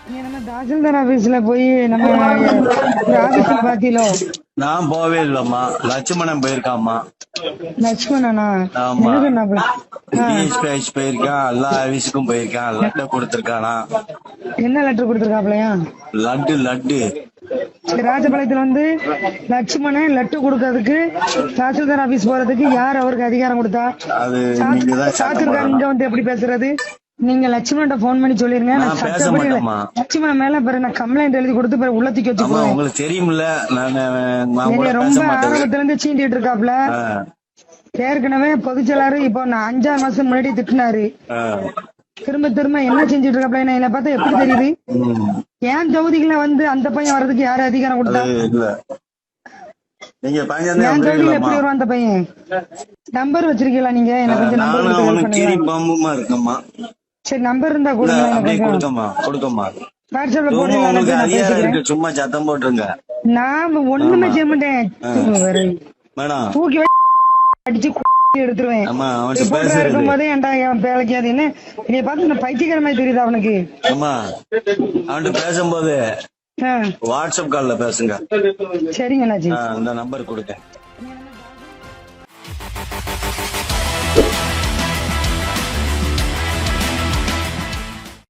நீங்க நம்ம தாசில்தார் ஆபீஸ்ல போய் நம்ம ஆபீஸ்ல பாத்தீங்களோ? நான் போவே இல்லம்மா, லட்சுமணன் போயிருக்காம்மா. லட்சுமணனா? ஆமா, என்ன சொன்னாப்ல? டிஎஸ்பி ஆஃபீஸ் போயிருக்கான், எல்லா ஆபீஸுக்கும் போயிருக்கான். லட்டை கொடுத்துருக்கானா? என்ன லெட்டர் கொடுத்துருக்காப்லயா? லட்டு லட்டு. ராஜபாளையத்துல வந்து லட்சுமணன் லெட்டர் கொடுக்கறதுக்கு தாசில்தார் ஆபீஸ் போறதுக்கு யார் அவருக்கு அதிகாரம் கொடுத்தா? அது நீங்க தான் சட்டம் சாத்திருக்காரு. போடணும். இங்க வந்து எப்படி பேசுறது? நீங்க லட்சுமணன் போன் பண்ணி சொல்லிருங்க. நான் பேச சட்டப்படி மாட்டேம்மா. லட்சுமணன் மேல பிறகு நான் கம்ப்ளைண்ட் எழுதி கொடுத்து பிறகு உள்ள தூக்கி ஆமா, வச்சுக்குவேன். உங்களுக்கு தெரியும்ல, நான் கூட என்னைய பேச ரொம்ப மாட்டேன். ஆரம்பத்துல இருந்து சீண்டிட்டு இருக்காப்ல. ஏற்கனவே பொதுச்செயலாளர் இப்போ நான் 5-6 மாசம் முன்னாடி திட்டினாரு. திரும்ப திரும்ப என்ன செஞ்சுட்டு இருக்காப்ல? என்ன பார்த்தா எப்படி தெரியுது? ஏன் தொகுதிகளை வந்து அந்த பையன் வர்றதுக்கு யாரு அதிகாரம் கொடுத்தா? இல்ல, நீங்க என் தொகுதியில எப்படி வரும் அந்த பையன்? நம்பர் வச்சிருக்கீங்களா நீங்க? எனக்கு கொஞ்சம் நம்பர் பாம்புமா இருக்கம்மா. சரி, நம்பர் இருந்தா கொடுங்க. அப்படியே கொடுக்கம்மா, கொடுக்கம்மா. வாட்ஸ்அப்ல உங்களுக்கு போடுறீங்களா? அதிகாரம் இருக்கு, சும்மா சத்தம் போட்டுருங்க. நான் ஒண்ணுமே செய்ய மாட்டேன். மேடம், தூக்கி அடிச்சு எடுத்துருவேன். ஆமா, அவன்கிட்ட ரிப்போர்ட்டரா பேசுறது. இருக்கும் போதே என்டா என் வேலைக்கு அது என்ன? என்னைய பார்த்து இந்த பைத்தியக்கார மாதிரி தெரியுது அவனுக்கு. ஆமா, அவன்கிட்ட பேசும்போது ஆ, வாட்ஸ்அப் கால்ல பேசுங்க. சரிங்க அண்ணாச்சி. இந்த நம்பர் கொடுங்க.